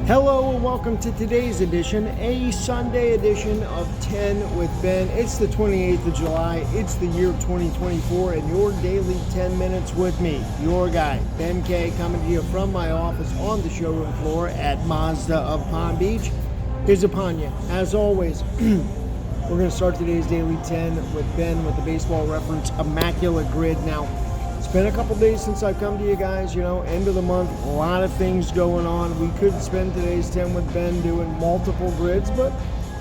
Hello and welcome to today's edition, a Sunday edition of 10 with Ben. It's the 28th of July, it's the year 2024, and your daily 10 minutes with me, your guy, Ben K, coming to you from my office on the showroom floor at Mazda of Palm Beach, is upon you. As always, we're going to start today's daily 10 with Ben with the baseball reference, Immaculate Grid. Now, it's been a couple days since I've come to you guys, end of the month, a lot of things going on. We could spend today's 10 with Ben doing multiple grids, but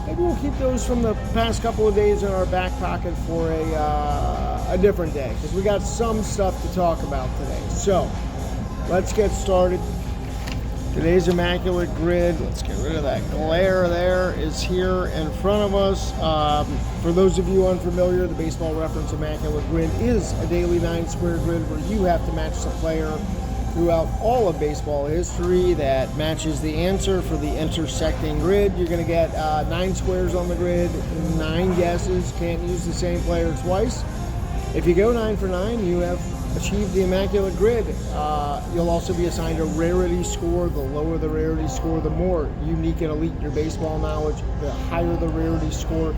maybe we'll keep those from the past couple of days in our back pocket for a different day, because we got some stuff to talk about today. So, let's get started. Today's Immaculate Grid, let's get rid of that glare there, is here in front of us. For those of you unfamiliar, the baseball reference Immaculate Grid is a daily 9-square grid where you have to match the player throughout all of baseball history that matches the answer for the intersecting grid. You're going to get 9 squares on the grid, 9 guesses, can't use the same player twice. If you go 9 for 9, you have achieved the Immaculate Grid. You'll also be assigned a rarity score. The lower the rarity score, the more unique and elite your baseball knowledge, the higher the rarity score.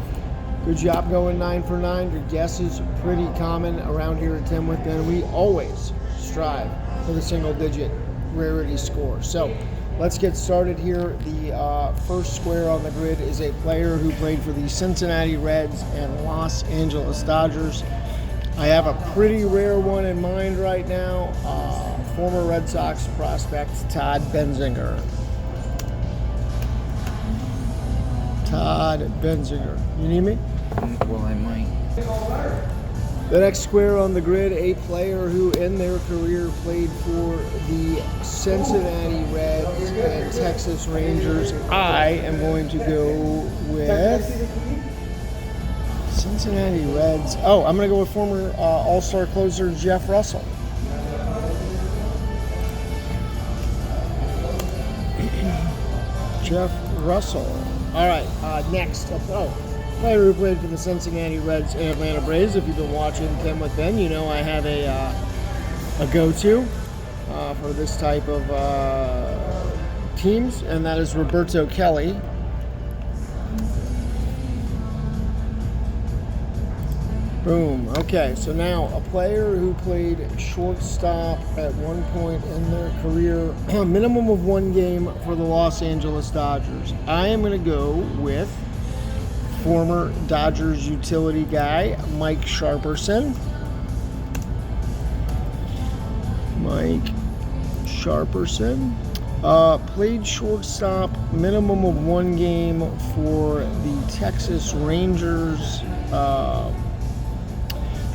Good job going 9 for 9. Your guess is pretty common around here at 10 with Ben. We always strive for the single-digit rarity score. So let's get started here. The first square on the grid is a player who played for the Cincinnati Reds and Los Angeles Dodgers. I have a pretty rare one in mind right now. Former Red Sox prospect Todd Benzinger. Todd Benzinger. You need me? Well, I might. The next square on the grid, a player who in their career played for the Cincinnati Reds and Texas Rangers. I am going to go with Cincinnati Reds. Oh, I'm going to go with former All-Star closer Jeff Russell. Jeff Russell. All right, next. Player who played for the Cincinnati Reds and Atlanta Braves. If you've been watching 10 with Ben, you know I have a go-to for this type of teams, and that is Roberto Kelly. Boom. Okay, so now a player who played shortstop at one point in their career, a minimum of 1 game for the Los Angeles Dodgers. I am going to go with former Dodgers utility guy, Mike Sharperson. Mike Sharperson. Played shortstop, minimum of 1 game for the Texas Rangers.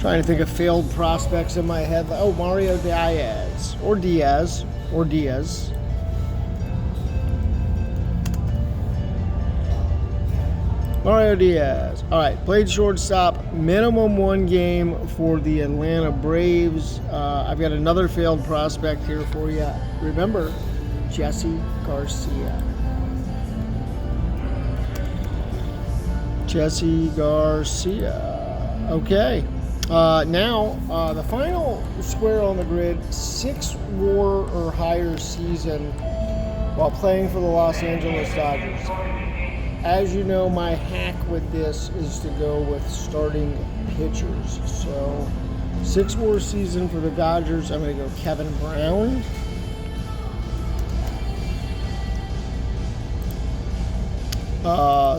Trying to think of failed prospects in my head. Oh, Mario Diaz. Or Diaz. Mario Diaz. All right, played shortstop, minimum 1 game for the Atlanta Braves. I've got another failed prospect here for you. Remember, Jesse Garcia. Jesse Garcia. Okay. Now, the final square on the grid, 6 WAR or higher season while playing for the Los Angeles Dodgers. As you know, my hack with this is to go with starting pitchers. So, 6 WAR season for the Dodgers, I'm going to go Kevin Brown.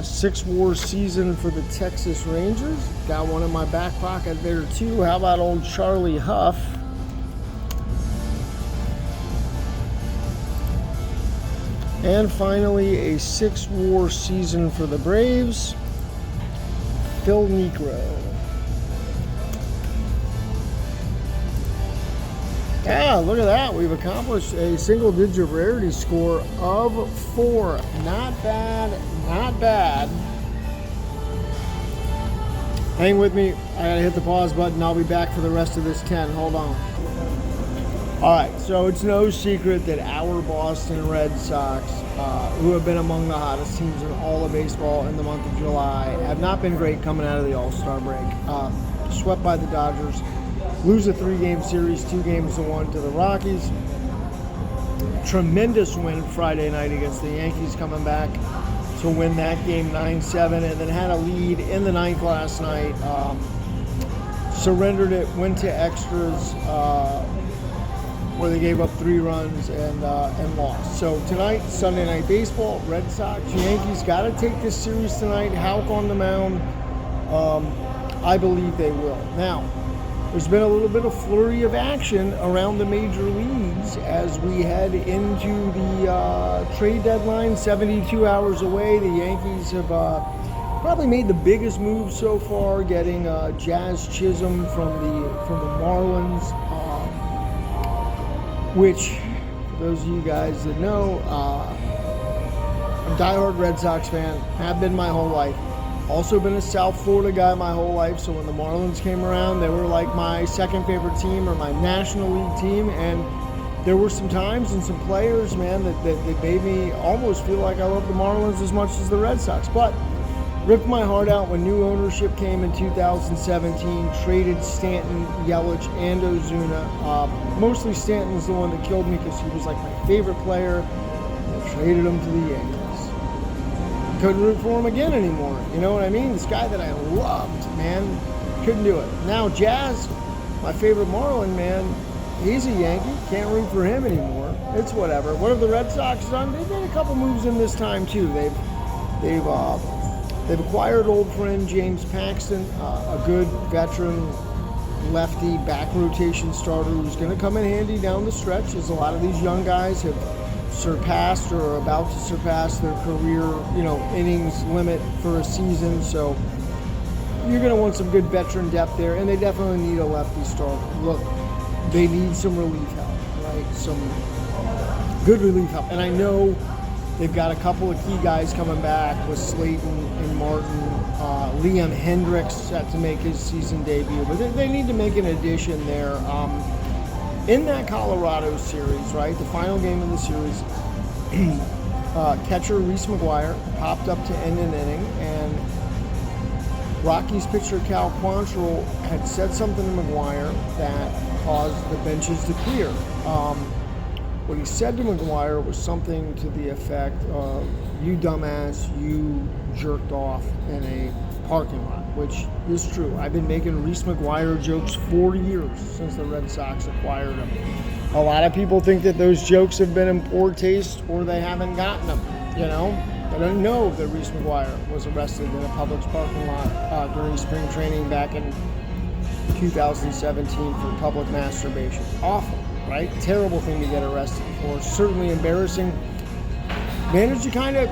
Six WAR season for the Texas Rangers. Got one in my back pocket there too. How about old Charlie Huff? And finally, a 6 WAR season for the Braves, Phil Niekro. Yeah, look at that. We've accomplished a single-digit rarity score of 4. Not bad, not bad. Hang with me. I gotta hit the pause button. I'll be back for the rest of this 10. Hold on. All right, so it's no secret that our Boston Red Sox, who have been among the hottest teams in all of baseball in the month of July, have not been great coming out of the All-Star break. Swept by the Dodgers. Lose a 3-game series, 2-1 to the Rockies. tremendous win Friday night against the Yankees, coming back to win that game 9-7, and then had a lead in the ninth last night. Surrendered it, went to extras, where they gave up 3 runs and lost. So tonight, Sunday Night Baseball, Red Sox, Yankees, got to take this series tonight. Houck on the mound. I believe they will. Now, there's been a little bit of flurry of action around the major leagues as we head into the trade deadline, 72 hours away. The Yankees have probably made the biggest move so far, getting Jazz Chisholm from the Marlins, which, for those of you guys that know, I'm a diehard Red Sox fan, have been my whole life. Also been a South Florida guy my whole life, so when the Marlins came around, they were like my second favorite team, or my National League team, and there were some times and some players, man, that made me almost feel like I love the Marlins as much as the Red Sox. But ripped my heart out when new ownership came in 2017, traded Stanton, Yelich, and Ozuna. Mostly Stanton's the one that killed me because he was like my favorite player, and I traded him to the Yankees. Couldn't root for him again anymore. You know what I mean? This guy that I loved, man, couldn't do it. Now Jazz, my favorite Marlin, man, he's a Yankee. Can't root for him anymore. It's whatever. What have the Red Sox done? They've made a couple moves in this time too. They've acquired old friend James Paxton, a good veteran lefty back rotation starter who's going to come in handy down the stretch, as a lot of these young guys have surpassed or are about to surpass their career, innings limit for a season. So you're going to want some good veteran depth there, and they definitely need a lefty starter. Look, they need some relief help, right? Some good relief help. And I know they've got a couple of key guys coming back with Slayton and Martin. Liam Hendricks set to make his season debut, but they need to make an addition there. In that Colorado series, right, the final game of the series, catcher Reese McGuire popped up to end an inning, and Rockies pitcher Cal Quantrill had said something to McGuire that caused the benches to clear. What he said to McGuire was something to the effect of, "You dumbass, you jerked off in a parking lot," which is true. I've been making Reese McGuire jokes for years since the Red Sox acquired him. A lot of people think that those jokes have been in poor taste or they haven't gotten them, I don't know that Reese McGuire was arrested in a Publix parking lot during spring training back in 2017 for public masturbation. Awful, right? Terrible thing to get arrested for. Certainly embarrassing. Managed to kind of,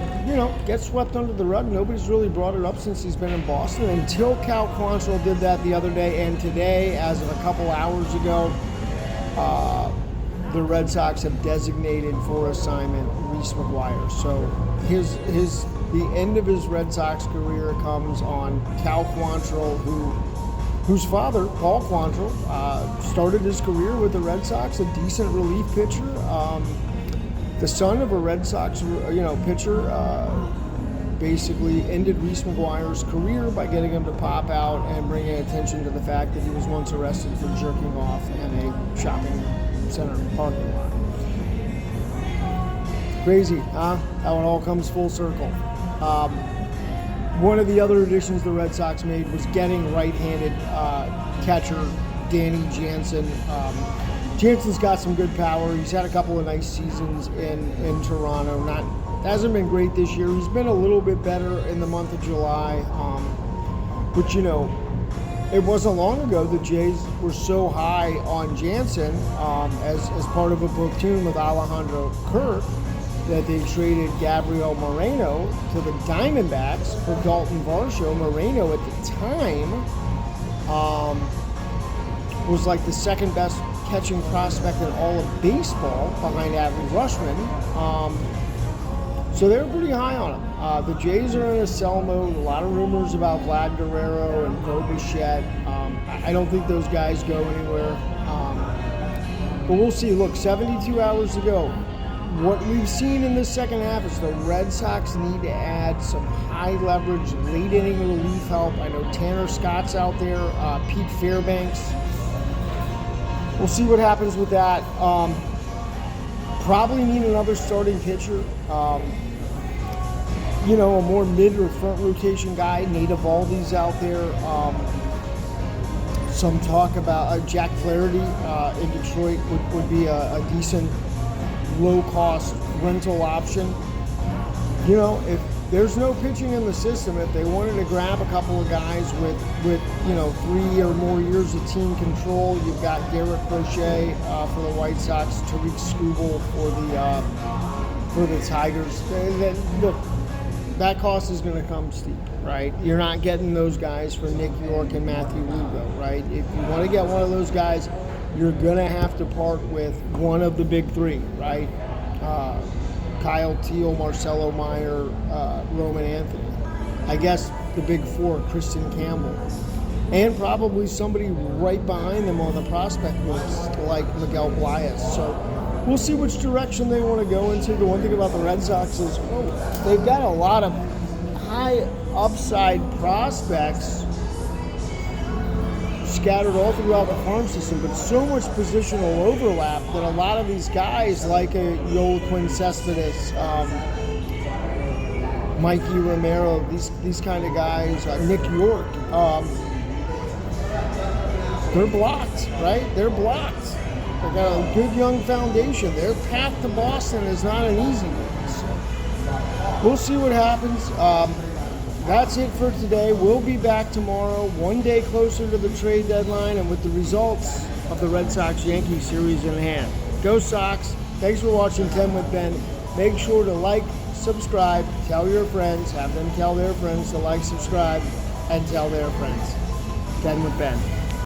get swept under the rug. Nobody's really brought it up since he's been in Boston until Cal Quantrill did that the other day. And today, as of a couple hours ago, the Red Sox have designated for assignment Reese McGuire. So the end of his Red Sox career comes on Cal Quantrill, whose father, Paul Quantrill, started his career with the Red Sox, a decent relief pitcher. The son of a Red Sox, pitcher, basically ended Reese McGuire's career by getting him to pop out and bringing attention to the fact that he was once arrested for jerking off in a shopping center parking lot. Crazy, huh? How it all comes full circle. One of the other additions the Red Sox made was getting right-handed catcher Danny Jansen. Jansen's got some good power. He's had a couple of nice seasons in Toronto. Hasn't been great this year. He's been a little bit better in the month of July. But it wasn't long ago the Jays were so high on Jansen as part of a platoon with Alejandro Kirk that they traded Gabriel Moreno to the Diamondbacks for Dalton Varsho. Moreno at the time was like the second best catching prospect in all of baseball behind Adley Rutschman. So they were pretty high on him. The Jays are in a sell mode. A lot of rumors about Vlad Guerrero and Bo Bichette. I don't think those guys go anywhere. But we'll see. Look, 72 hours to go. What we've seen in this second half is the Red Sox need to add some high leverage, late inning relief help. I know Tanner Scott's out there, Pete Fairbanks. We'll see what happens with that. Probably need another starting pitcher. You know, a more mid or front rotation guy. Nate Eovaldi's out there. Some talk about Jack Flaherty in Detroit would be a decent low-cost rental option. You know, if there's no pitching in the system, if they wanted to grab a couple of guys with you know 3 or more years of team control, you've got Garrett Crochet for the White Sox, Tariq Skubal for the Tigers. Look, that cost is going to come steep, right? You're not getting those guys for Nick York and Matthew Lugo, right? If you want to get one of those guys, you're going to have to part with one of the big three, right? Kyle Teal, Marcelo Meyer, Roman Anthony. I guess the big four, Kristen Campbell. And probably somebody right behind them on the prospect list, like Miguel Blayes. So we'll see which direction they want to go into. The one thing about the Red Sox is they've got a lot of high upside prospects scattered all throughout the farm system, but so much positional overlap that a lot of these guys, like Joaquin Cespedes, Mikey Romero, these kind of guys, Nick York, they're blocked, right? They're blocked. They got a good young foundation. Their path to Boston is not an easy one. So we'll see what happens. That's it for today. We'll be back tomorrow, one day closer to the trade deadline and with the results of the Red Sox-Yankees series in hand. Go Sox. Thanks for watching 10 with Ben. Make sure to like, subscribe, tell your friends, have them tell their friends to like, subscribe, and tell their friends. 10 with Ben.